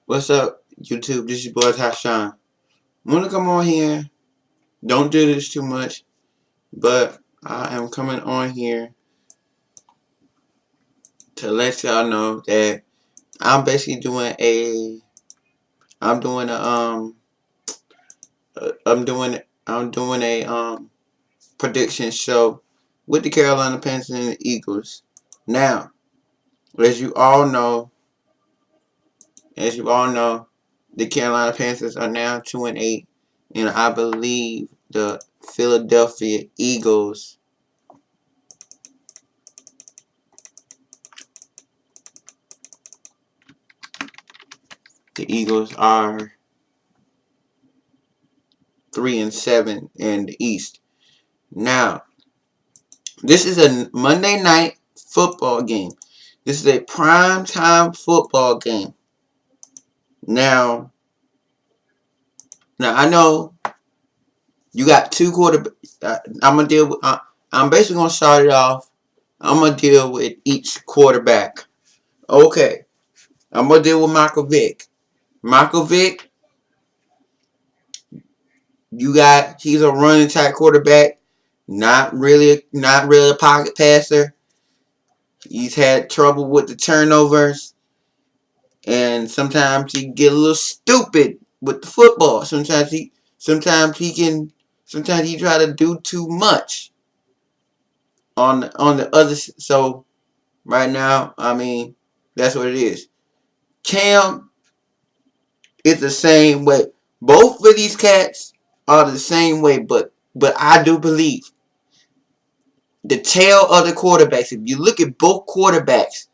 What's up, YouTube? This is your boy Tashawn. Wanna come on here? Don't do this too much, but I am coming on here to let y'all know that I'm basically doing a I'm doing a I'm doing a prediction show with the Carolina Panthers and the Eagles. Now, as you all know, the Carolina Panthers are now 2-8, and I believe the Philadelphia Eagles are 3-7 in the East. Now, this is a Monday night football game. This is a prime time football game. Now I know you got two quarterbacks. I'm basically gonna start it off. I'm gonna deal with each quarterback. Okay, I'm gonna deal with Michael Vick. Michael Vick, he's a running type quarterback. Not really a pocket passer. He's had trouble with the turnovers, and sometimes he get a little stupid with the football. Sometimes he try to do too much on the other. So right now, I mean, that's what it is. Cam is the same way. Both of these cats are the same way, but I do believe the tail of the quarterbacks. If you look at both quarterbacks,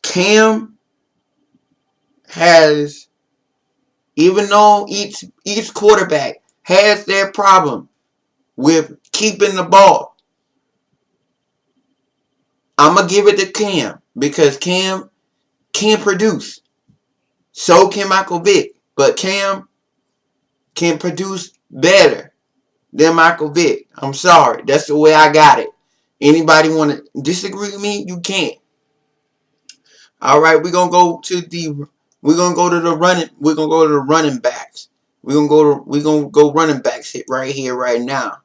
Cam has, even though each quarterback has their problem with keeping the ball, I'm gonna give it to Cam because Cam can produce. So can Michael Vick, but Cam can produce better than Michael Vick. I'm sorry, that's the way I got it. Anybody want to disagree with me? You can't. All right, we're gonna go to the running backs. We're gonna go running backs right here right now.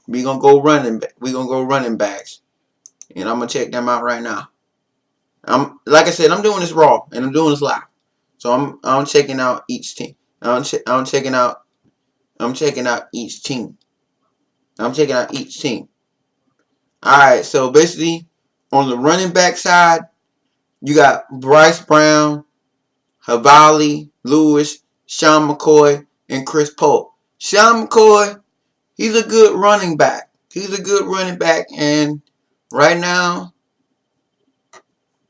We're gonna go running backs, and I'm gonna check them out right now. Like I said, I'm doing this raw and I'm doing this live, so I'm checking out each team. I'm checking out each team. I'm checking out each team. All right, so basically on the running back side, you got Bryce Brown, Havali, Lewis, Sean McCoy, and Chris Polk. Sean McCoy, he's a good running back. And right now,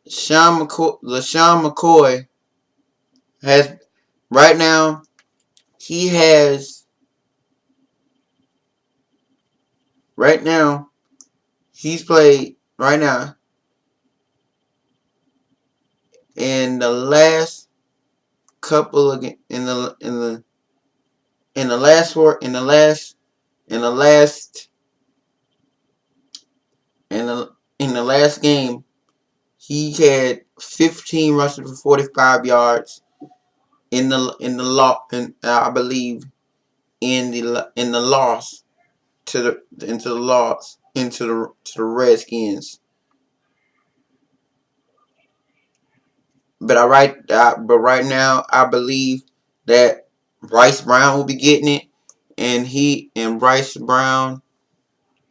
LaShawn McCoy has, right now, he has, right now, he's played, right now, in the last couple of, in the last four, in the last, in the last, in the last game, he had 15 rushes for 45 yards I believe in the loss to the Redskins. But right now I believe that Bryce Brown will be getting it, and Bryce Brown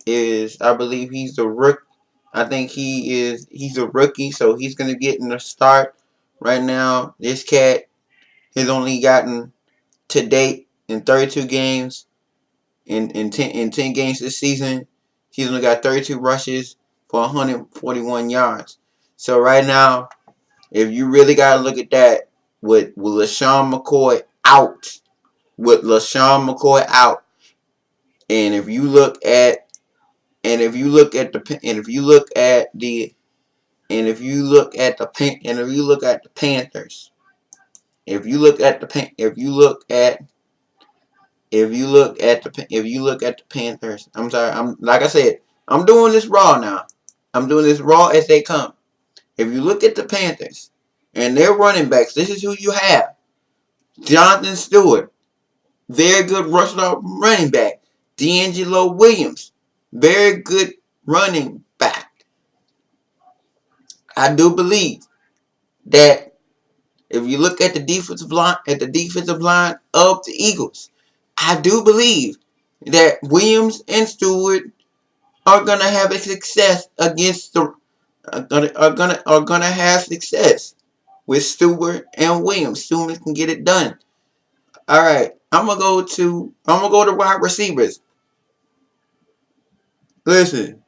is, I believe he's the rook. I think he's a rookie, so he's gonna get in the start. Right now, this cat has only gotten to date in 32 games in 10 games this season. He's only got 32 rushes for 141 yards. So right now, if you really gotta look at that, with LaShawn McCoy out, and if you look at and if you look at the and if you look at the and if you look at the and if you look at the Panthers, if you look at the if you look at the Panthers, I'm sorry, I'm like I said, I'm doing this raw now. I'm doing this raw as they come. If you look at the Panthers, And their running backs, this is who you have. Jonathan Stewart, very good running back. D'Angelo Williams, very good running back. I do believe that if you look at the defensive line of the Eagles, I do believe that Williams and Stewart are gonna have a success against the are gonna have success with Stewart and Williams. Stewart can get it done. All right, I'm gonna go to wide receivers. Listen,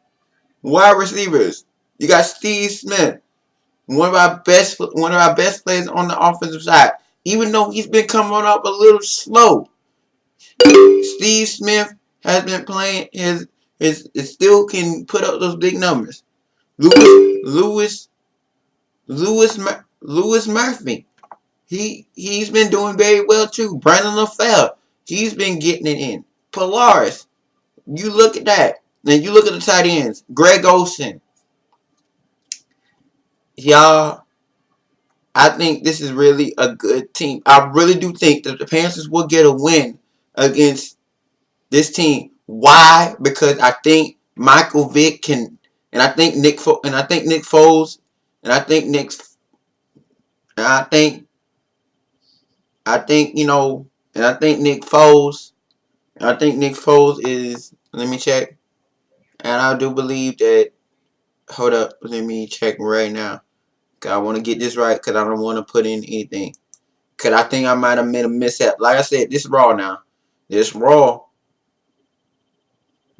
wide receivers. You got Steve Smith, one of our best players on the offensive side. Even though he's been coming up a little slow, Steve Smith has been playing his still can put up those big numbers. Lewis Lewis Murphy. He's been doing very well too. Brandon LaFell. He's been getting it in. Polaris. You look at that. Then you look at the tight ends. Greg Olsen. Y'all, I think this is really a good team. I really do think that the Panthers will get a win against this team. Why? Because I think Michael Vick can, and I think Nick Foles, and I think Nick Foles, and I think Nick, and I think and I think Nick Foles, and I think Nick Foles is. Let me check, and I do believe that. Hold up, let me check right now. Cause I want to get this right, cause I don't want to put in anything. Cause I think I might have made a mishap. Like I said, this is raw now. This raw.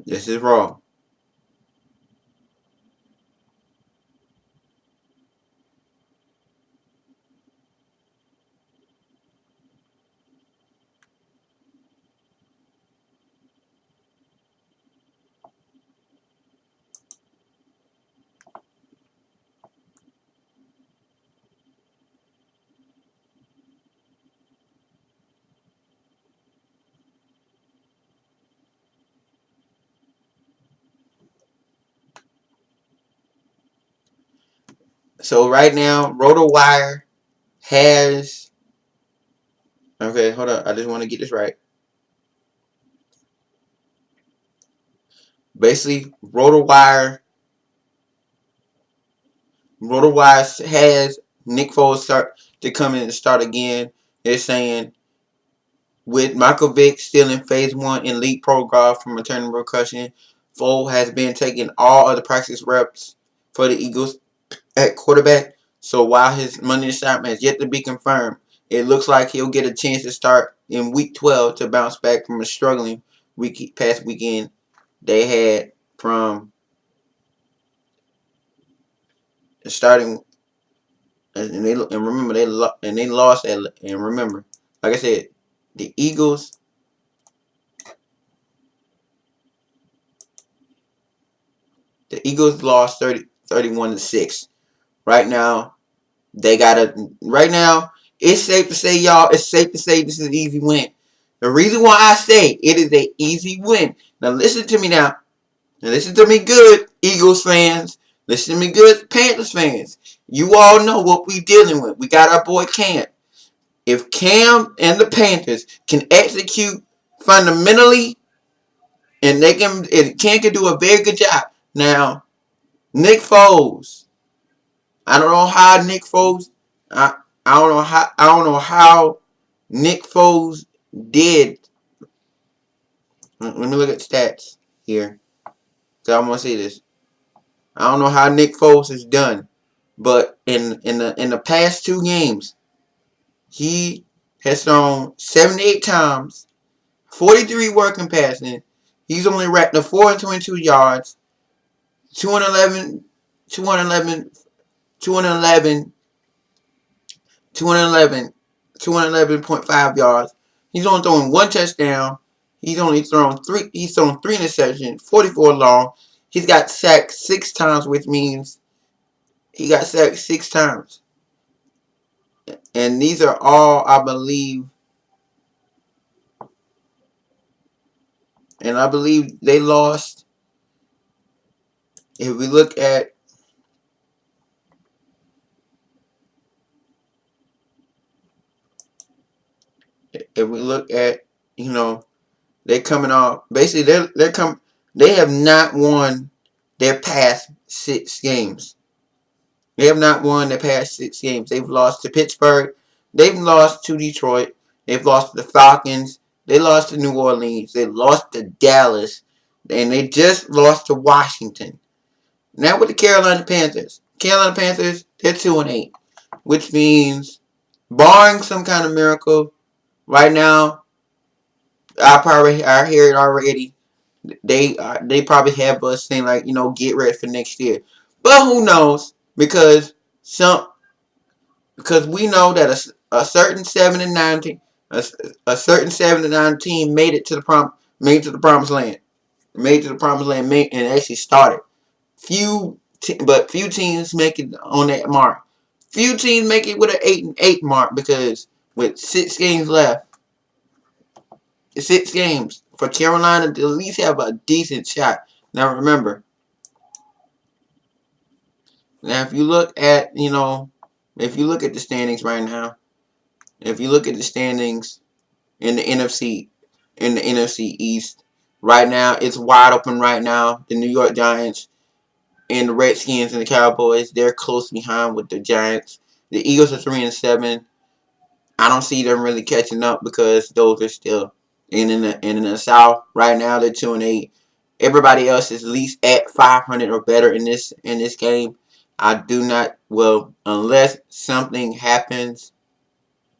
This is raw. So right now, RotoWire has. Okay, hold up. I just want to get this right. Basically, RotoWire has Nick Foles start to come in and start again. They're saying with Michael Vick still in phase 1 in league protocol from returning concussion, Foles has been taking all of the practice reps for the Eagles at quarterback. So while his Monday assignment has yet to be confirmed, it looks like he'll get a chance to start in Week 12 to bounce back from a struggling past weekend they had from starting. Remember they lost and remember, like I said, the Eagles. The Eagles lost 31-6. Right now, right now, it's safe to say, y'all, it's safe to say this is an easy win. The reason why I say it is an easy win. Now listen to me now. Now listen to me good, Eagles fans. Listen to me good, Panthers fans. You all know what we dealing with. We got our boy Cam. If Cam and the Panthers can execute fundamentally, and Cam can do a very good job. Now, Nick Foles. I don't know how Nick Foles. I I don't know how Nick Foles did. Let me look at stats here. Cause I want to see this. I don't know how Nick Foles has done, but in the past 2 games, he has thrown 78 times, 43 working passing. He's only racked up 422 yards, 211, 211, 211, 211, 211.5 yards. He's only throwing 1 touchdown. He's thrown three interceptions, 44 long. He's got sacked 6 times, which means he got sacked 6 times. And these are all, I believe, and I believe they lost. If we look at if we look at, they're coming off. Basically, they have not won their past 6 games. They have not won their past 6 games. They've lost to Pittsburgh. They've lost to Detroit. They've lost to the Falcons. They lost to New Orleans. They lost to Dallas. And they just lost to Washington. Now with the Carolina Panthers. Carolina Panthers, they're 2-8. Which means, barring some kind of miracle, right now, I hear it already. They probably have us saying, like, get ready for next year. But who knows? Because we know that a certain 7-9 team, a certain 7-9 team made it to the promised land, and actually started. But few teams make it on that mark. Few teams make it with an 8-8 mark, because with 6 games left, 6 games for Carolina to at least have a decent shot. Now remember, if you look at the standings right now, if you look at the standings in the NFC East right now, it's wide open right now. The New York Giants and the Redskins and the Cowboys, they're close behind with the Giants. The Eagles are 3-7. I don't see them really catching up, because those are still in the South right now. They're 2-8. Everybody else is at least at 500 or better in this game. I do not, unless something happens,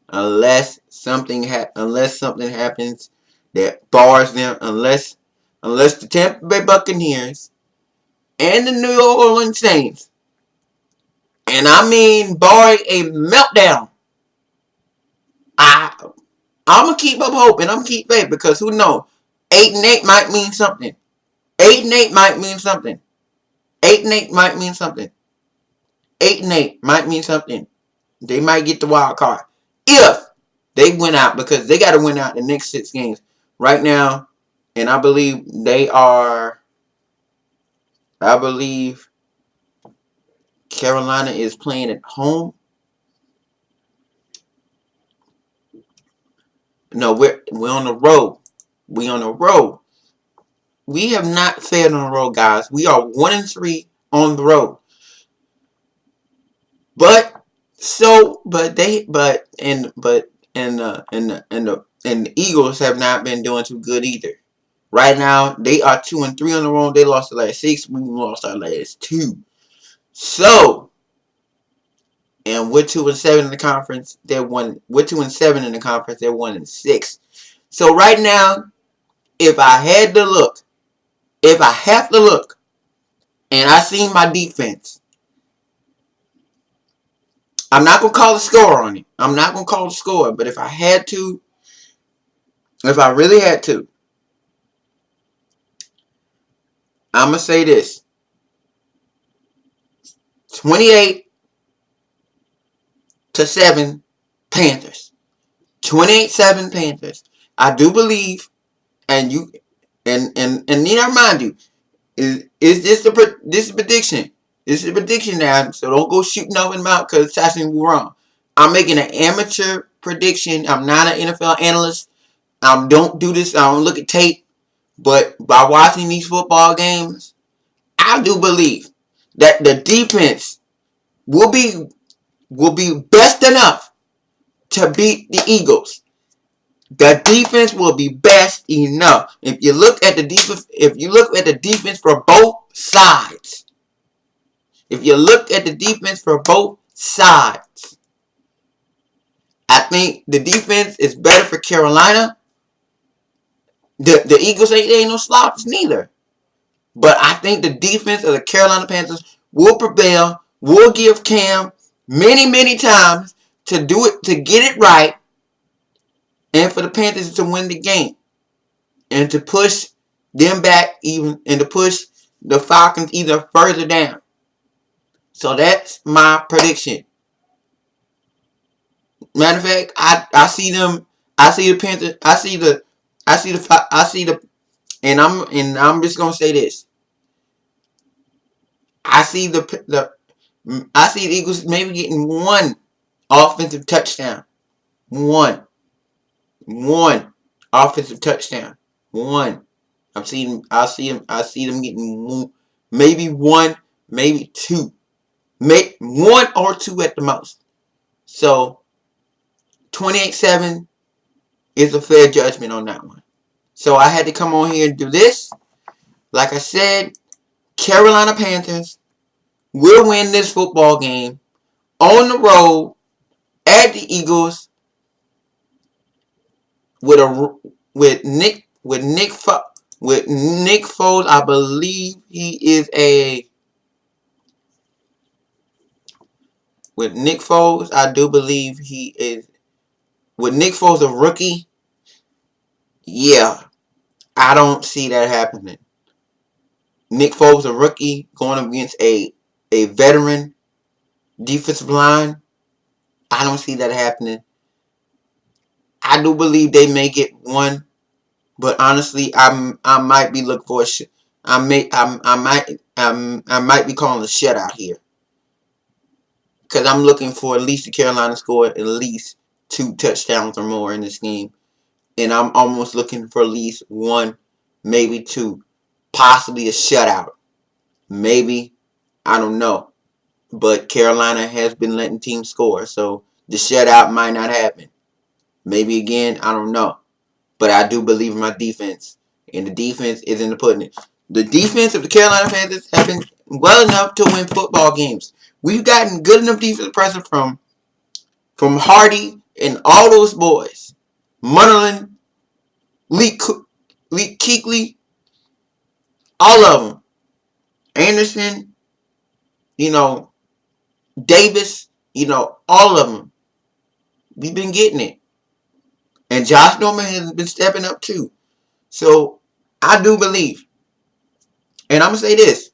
unless something happens that bars them, unless the Tampa Bay Buccaneers and the New Orleans Saints, and I mean barring a meltdown, I'm gonna keep up hope and I'm gonna keep faith, because who knows? 8-8 might mean something. 8-8 might mean something. 8-8 might mean something. 8-8 might mean something. They might get the wild card if they win out, because they got to win out the next 6 games right now, and I believe Carolina is playing at home. No, we're on the road. We on the road. We have not failed on the road, guys. We are 1-3 on the road. And the Eagles have not been doing too good either. Right now, they are 2-3 on the road. They lost the last 6. We lost our last 2. So, and we're 2-7 in the conference. We're 2-7 in the conference. They're 1-6. So right now, if I have to look, and I see my defense, I'm not gonna call the score on it. I'm not gonna call the score. But if I really had to, I'm gonna say this: 28-7 Panthers. 28-7 Panthers. I do believe, and you, and need I remind you, is this a prediction? This is a prediction now, so don't go shooting over the mouth, because it's actually wrong. I'm making an amateur prediction. I'm not an NFL analyst. I don't do this. I don't look at tape. But by watching these football games, I do believe that the defense will be best enough to beat the Eagles. The defense will be best enough. If you look at the defense for both sides, I think the defense is better for Carolina. The Eagles ain't no slouches neither. But I think the defense of the Carolina Panthers will prevail, will give Cam many, many times to do it, to get it right, and for the Panthers to win the game, and to push them back even, and to push the Falcons either further down. So that's my prediction. Matter of fact, I see them. I see the Panthers. And I'm just gonna say this. I see the Eagles maybe getting one offensive touchdown. One. One offensive touchdown. One. I see them getting maybe one, maybe two. One or two at the most. So 28-7 is a fair judgment on that one. So I had to come on here and do this. Like I said, Carolina Panthers will win this football game on the road at the Eagles with Nick Foles. I believe he is a with Nick Foles. I do believe he is with Nick Foles a rookie. Yeah, I don't see that happening. Nick Foles a rookie going against a veteran defensive line. I don't see that happening. I do believe they may get one, but honestly, I might be looking for I might be calling a shutout here because I'm looking for at least the Carolina score at least 2 touchdowns or more in this game, and I'm almost looking for at least 1, maybe 2, possibly a shutout. Maybe, I don't know, but Carolina has been letting teams score, so the shutout might not happen. Maybe again, I don't know. But I do believe in my defense. And the defense is in the pudding. The defense of the Carolina Panthers have been well enough to win football games. We've gotten good enough defense pressure from Hardy and all those boys. Munnerlin, Lee Kuechly, all of them. Anderson, Davis, all of them. We've been getting it. And Josh Norman has been stepping up too. So, I do believe. And I'm going to say this.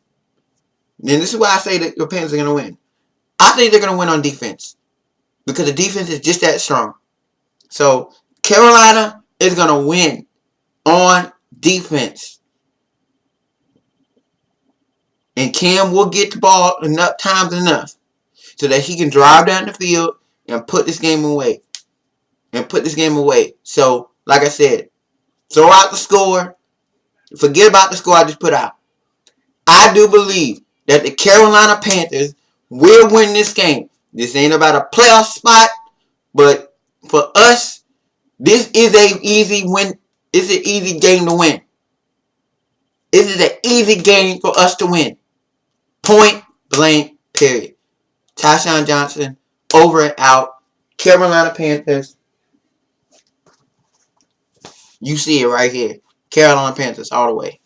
And this is why I say that the Panthers are going to win. I think they're going to win on defense. Because the defense is just that strong. So, Carolina is going to win on defense. And Cam will get the ball enough so that he can drive down the field and put this game away. So, like I said, throw out the score. Forget about the score I just put out. I do believe that the Carolina Panthers will win this game. This ain't about a playoff spot, but for us, this is an easy win. It's an easy game to win. This is an easy game for us to win. Point blank, period. Tyshawn Johnson, over and out. Carolina Panthers. You see it right here. Carolina Panthers all the way.